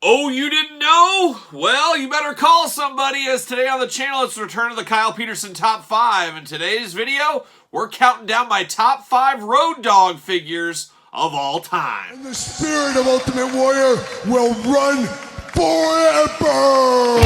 Oh, you didn't know? Well, you better call somebody, as today on the channel it's the return of the Kyle Peterson Top 5. In today's video, we're counting down my top 5 Road Dogg figures of all time. And the spirit of Ultimate Warrior will run forever!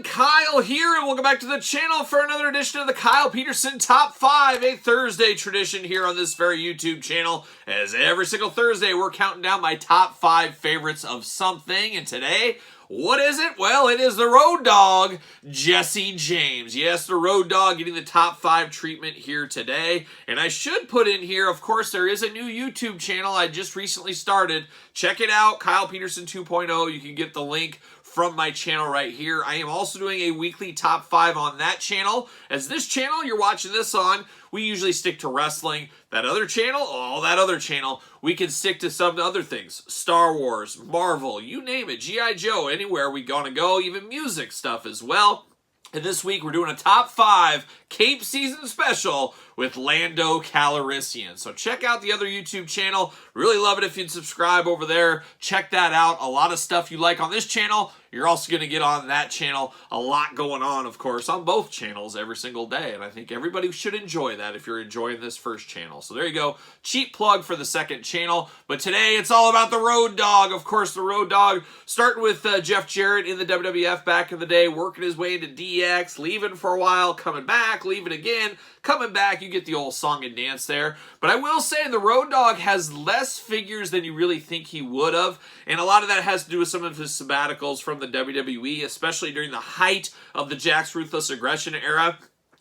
Kyle here, and welcome back to the channel for another edition of the Kyle Peterson Top 5, a Thursday tradition here on this very YouTube channel. As every single Thursday, we're counting down my top 5 favorites of something, and today, what is it? Well, it is the Road Dogg, Jesse James. Yes, the Road Dogg getting the top 5 treatment here today. And I should put in here, of course, there is a new YouTube channel I just recently started. Check it out, Kyle Peterson 2.0. You can get the link from my channel right here. I am also doing a weekly top 5 on that channel. As this channel you're watching this on, we usually stick to wrestling. That other channel, we can stick to some other things. Star Wars, Marvel, you name it, G.I. Joe, anywhere we gonna go, even music stuff as well. And this week we're doing a top 5 Cape Season special with Lando Calrissian. So check out the other YouTube channel. Really love it if you'd subscribe over there. Check that out. A lot of stuff you like on this channel, you're also going to get on that channel. A lot going on, of course, on both channels every single day. And I think everybody should enjoy that if you're enjoying this first channel. So there you go. Cheap plug for the second channel. But today it's all about the Road Dogg. Of course, the Road Dogg, starting with Jeff Jarrett in the WWF back in the day, working his way into DX, leaving for a while, coming back, leaving again, coming back. You get the old song and dance there. But I will say the Road Dogg has less figures than you really think he would have. And a lot of that has to do with some of his sabbaticals from the WWE, especially during the height of the Jax Ruthless Aggression era.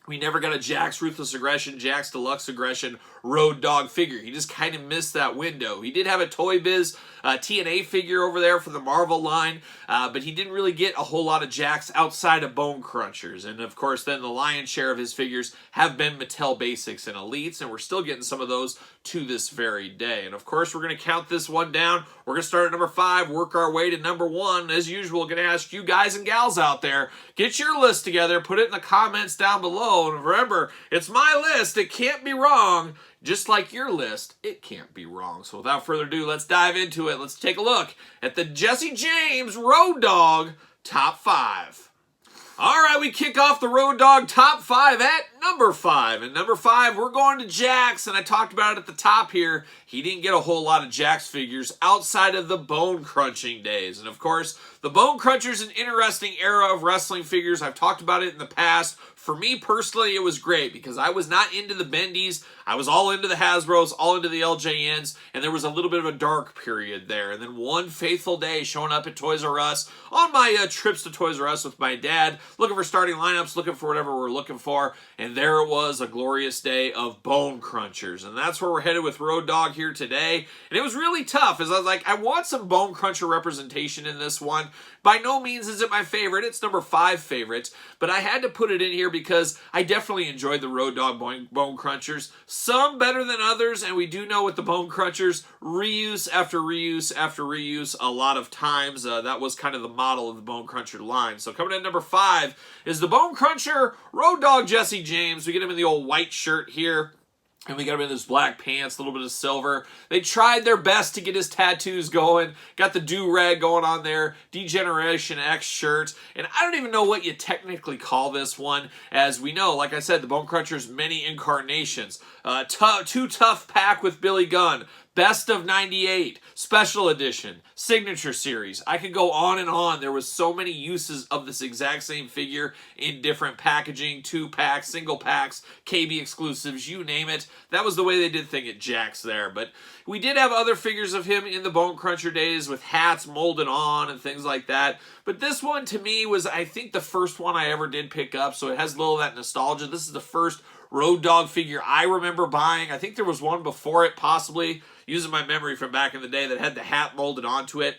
We never got a Jax Ruthless Aggression, Jax Deluxe Aggression Road Dogg figure. He just kind of missed that window. He did have a Toy Biz TNA figure over there for the Marvel line, but he didn't really get a whole lot of Jax outside of Bone Crunchers. And of course, then the lion's share of his figures have been Mattel Basics and Elites, and we're still getting some of those to this very day. And of course, we're going to count this one down. We're going to start at number 5, work our way to number 1. As usual, going to ask you guys and gals out there, get your list together, put it in the comments down below, and remember, it's my list. It can't be wrong. Just like your list, it can't be wrong. So without further ado, let's dive into it. Let's take a look at the Jesse James Road Dogg Top 5. All right, we kick off the Road Dogg Top 5 at number 5. And number 5, we're going to Jax, and I talked about it at the top here. He didn't get a whole lot of Jax figures outside of the bone crunching days. And of course, the Bone Cruncher is an interesting era of wrestling figures. I've talked about it in the past. For me personally, it was great because I was not into the bendies. I was all into the Hasbros, all into the LJNs, and there was a little bit of a dark period there. And then one faithful day showing up at Toys R Us on my trips to Toys R Us with my dad, looking for starting lineups, looking for whatever we're looking for, and there it was, a glorious day of Bone Crunchers. And that's where we're headed with Road Dogg here today. And it was really tough, as I was like, I want some Bone Cruncher representation in this one. By no means is it my favorite. It's number 5 favorite, but I had to put it in here because I definitely enjoyed the Road Dogg Bone Crunchers. Some better than others, and we do know with the Bone Crunchers, reuse after reuse after reuse a lot of times. That was kind of the model of the Bone Cruncher line. So coming in at number 5 is the Bone Cruncher Road Dogg Jesse James. We get him in the old white shirt here. And we got him in his black pants, a little bit of silver. They tried their best to get his tattoos going. Got the do-rag going on there. Degeneration X shirt. And I don't even know what you technically call this one. As we know, like I said, the Bone Cruncher's many incarnations. Too Tough pack with Billy Gunn. Best of 98, Special Edition, Signature Series. I could go on and on. There was so many uses of this exact same figure in different packaging, 2-packs, single packs, KB exclusives, you name it. That was the way they did thing at Jax there. But we did have other figures of him in the Bone Cruncher days with hats molded on and things like that. But this one, to me, was, I think, the first one I ever did pick up, so it has a little of that nostalgia. This is the first Road Dogg figure I remember buying. I think there was one before it, possibly, using my memory from back in the day, that had the hat molded onto it.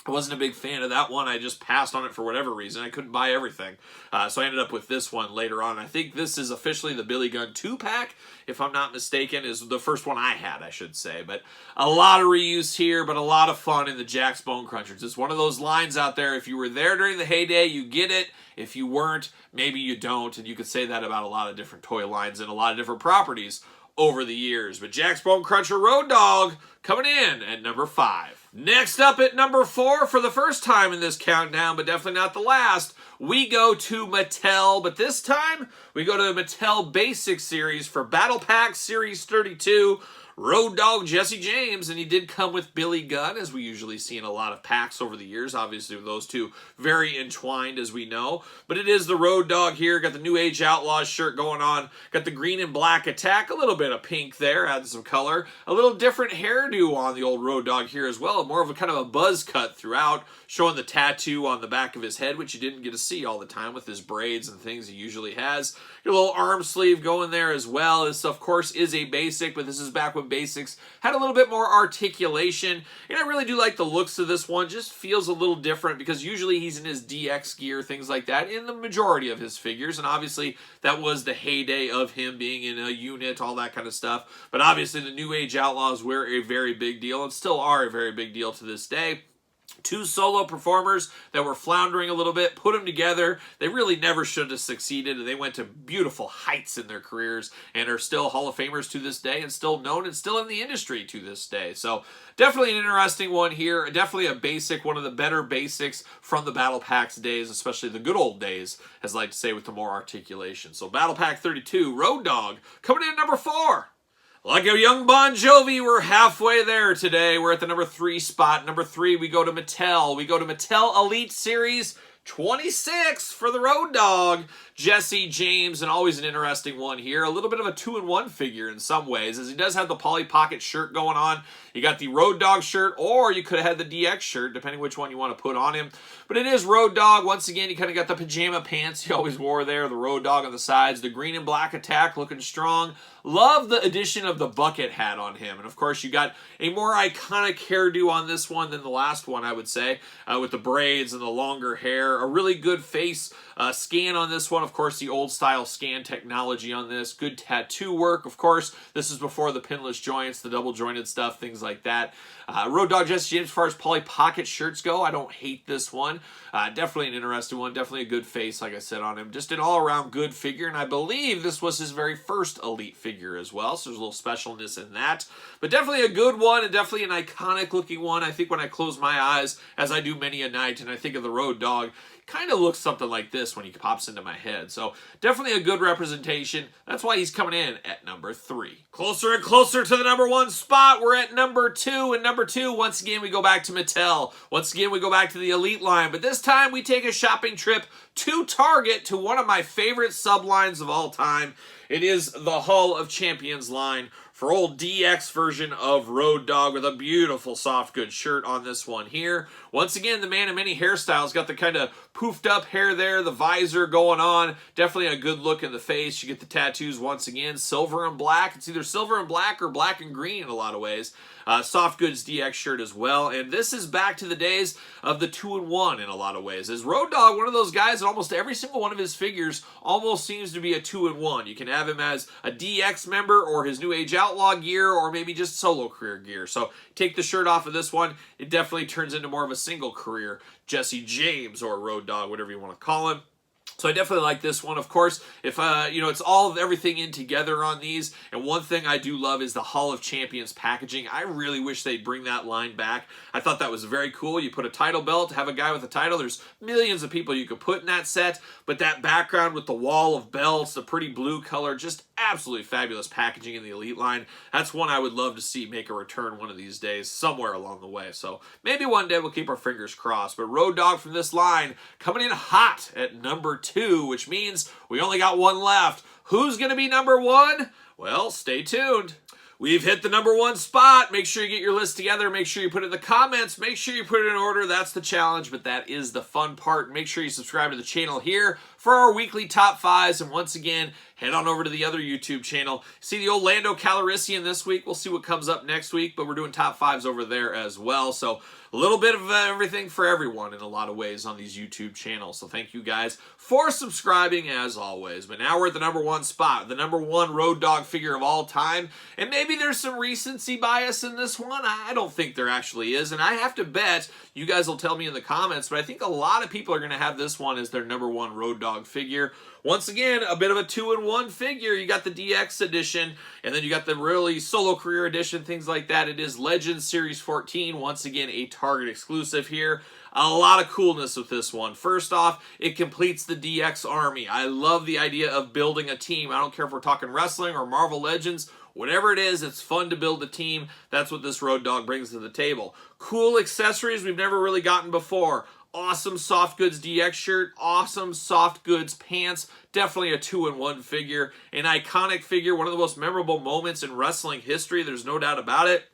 I wasn't a big fan of that one. I just passed on it for whatever reason. I couldn't buy everything. So I ended up with this one later on. I think this is officially the Billy Gunn 2-pack, if I'm not mistaken, is the first one I had, I should say. But a lot of reuse here, but a lot of fun in the Jack's Bone Crunchers. It's one of those lines out there. If you were there during the heyday, you get it. If you weren't, maybe you don't. And you could say that about a lot of different toy lines and a lot of different properties over the years. But Jack's Bone Cruncher Road Dogg coming in at number 5. Next up at number 4, for the first time in this countdown, but definitely not the last, we go to Mattel. But this time, we go to the Mattel Basics series for Battle Pack Series 32. Road Dogg Jesse James, and he did come with Billy Gunn, as we usually see in a lot of packs over the years. Obviously, those two very entwined, as we know. But it is the Road Dogg here. Got the New Age Outlaws shirt going on. Got the green and black attack. A little bit of pink there, added some color. A little different hairdo on the old Road Dogg here as well. More of a kind of a buzz cut throughout, showing the tattoo on the back of his head, which you didn't get to see all the time with his braids and things he usually has. Got a little arm sleeve going there as well. This, of course, is a basic, but this is back when basics had a little bit more articulation, and I really do like the looks of this one. Just feels a little different because usually he's in his DX gear, things like that, in the majority of his figures, and obviously that was the heyday of him being in a unit, all that kind of stuff. But obviously the New Age Outlaws were a very big deal and still are a very big deal to this day. Two solo performers that were floundering a little bit, put them together. They really never should have succeeded. They went to beautiful heights in their careers and are still Hall of Famers to this day and still known and still in the industry to this day. So definitely an interesting one here. Definitely a basic, one of the better basics from the Battle Packs days, especially the good old days, as I like to say, with the more articulation. So Battle Pack 32, Road Dogg, coming in at number 4. Like a young Bon Jovi, we're halfway there today. We're at the number 3 spot. Number 3, we go to Mattel. We go to Mattel Elite Series 26 for the Road Dogg, Jesse James, and always an interesting one here. A little bit of a 2-in-1 figure in some ways, as he does have the Polly Pocket shirt going on. You got the Road Dogg shirt, or you could have had the DX shirt, depending which one you want to put on him. But it is Road Dogg. Once again, you kind of got the pajama pants he always wore there, the Road Dogg on the sides, the green and black attack looking strong. Love the addition of the bucket hat on him. And of course, you got a more iconic hairdo on this one than the last one, I would say, with the braids and the longer hair. A really good face scan on this one. Of course, the old style scan technology on this. Good tattoo work. Of course, this is before the pinless joints, the double jointed stuff, things like that. Road Dogg Jesse James, as far as Polly Pocket shirts go, I don't hate this one. Definitely an interesting one. Definitely a good face, like I said, on him. Just an all-around good figure, and I believe this was his very first Elite figure as well, so there's a little specialness in that. But definitely a good one, and definitely an iconic-looking one. I think when I close my eyes, as I do many a night, and I think of the Road Dogg, kind of looks something like this when he pops into my head. So definitely a good representation. That's why he's coming in at number 3. Closer and closer to the number 1 spot. We're at number 2. And number 2, once again, we go back to Mattel. Once again, we go back to the Elite line. But this time, we take a shopping trip to Target, to one of my favorite sublines of all time. It is the Hall of Champions line for old DX version of Road Dogg, with a beautiful soft goods shirt on this one here. Once again, the man of many hairstyles. Got the kind of poofed up hair there, the visor going on. Definitely a good look in the face. You get the tattoos once again, silver and black. It's either silver and black or black and green in a lot of ways. Soft goods DX shirt as well. And this is back to the days of the 2-in-1 in a lot of ways. As Road Dogg, one of those guys that almost every single one of his figures almost seems to be a 2-in-1. You can have him as a DX member or his New Age Outlaw gear, or maybe just solo career gear. So take the shirt off of this one, it definitely turns into more of a single career Jesse James, or Road Dogg, whatever you want to call him. So I definitely like this one. Of course, if it's all of everything in together on these. And one thing I do love is the Hall of Champions packaging. I really wish they'd bring that line back. I thought that was very cool. You put a title belt, have a guy with a title. There's millions of people you could put in that set, but that background with the wall of belts, the pretty blue color, just absolutely fabulous packaging in the Elite line. That's one I would love to see make a return one of these days, somewhere along the way. So maybe one day we'll keep our fingers crossed. But Road Dogg from this line coming in hot at number 2, which means we only got one left. Who's going to be number 1? Well, stay tuned. We've hit the number 1 spot. Make sure you get your list together. Make sure you put it in the comments. Make sure you put it in order. That's the challenge, but that is the fun part. Make sure you subscribe to the channel here for our weekly top fives. And once again, head on over to the other YouTube channel. See the old Lando Calrissian this week. We'll see what comes up next week, but we're doing top fives over there as well. So a little bit of everything for everyone in a lot of ways on these YouTube channels. So thank you guys for subscribing as always. But now we're at the number one spot, the number one Road Dogg figure of all time. And maybe there's some recency bias in this one. I don't think there actually is. And I have to bet, you guys will tell me in the comments, but I think a lot of people are going to have this one as their number one Road Dogg figure. Once again, a bit of a 2-in-1 figure. You got the DX edition, and then you got the really solo career edition, things like that. It is Legends Series 14. Once again, a Target exclusive here. A lot of coolness with this one. First off, it completes the DX army. I love the idea of building a team. I don't care if we're talking wrestling or Marvel Legends. Whatever it is, it's fun to build a team. That's what this Road Dogg brings to the table. Cool accessories we've never really gotten before. Awesome soft goods DX shirt, awesome soft goods pants, definitely a 2-in-1 figure, an iconic figure, one of the most memorable moments in wrestling history, there's no doubt about it.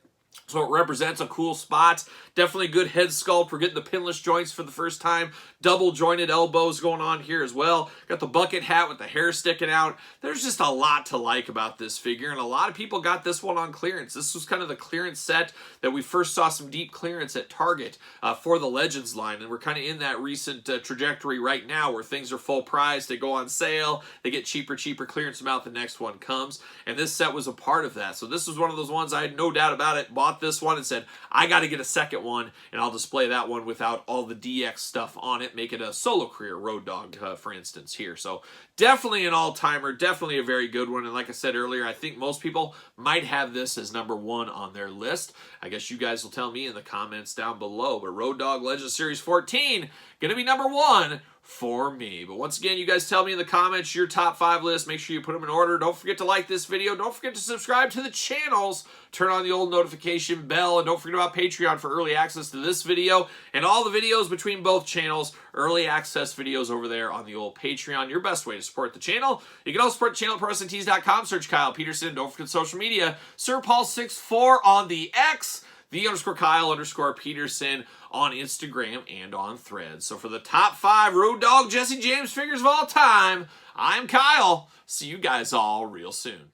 So it represents a cool spot. Definitely a good head sculpt. We're getting the pinless joints for the first time. Double jointed elbows going on here as well. Got the bucket hat with the hair sticking out. There's just a lot to like about this figure, and a lot of people got this one on clearance. This was kind of the clearance set that we first saw some deep clearance at Target for the Legends line, and we're kind of in that recent trajectory right now where things are full price. They go on sale. They get cheaper clearance amount. The next one comes, and this set was a part of that. So this was one of those ones I had no doubt about it. Bought this one and said, I got to get a second one, and I'll display that one without all the DX stuff on it. Make it a solo career Road Dogg, for instance, here. So definitely an all-timer, definitely a very good one. And like I said earlier, I think most people might have this as number one on their list. I guess you guys will tell me in the comments down below. But Road Dogg Legends Series 14, going to be number one for me. But once again, you guys tell me in the comments your top 5 list. Make sure you put them in order. Don't forget to like this video. Don't forget to subscribe to the channels. Turn on the old notification bell. And don't forget about Patreon for early access to this video and all the videos between both channels. Early access videos over there on the old Patreon. Your best way to support the channel. You can also support the channel at ProWrestlingTees.com. Search Kyle Peterson. Don't forget social media. SirPaul64 on the X. _Kyle_Peterson on Instagram and on Threads. So for the top 5 Road Dogg Jesse James figures of all time, I'm Kyle. See you guys all real soon.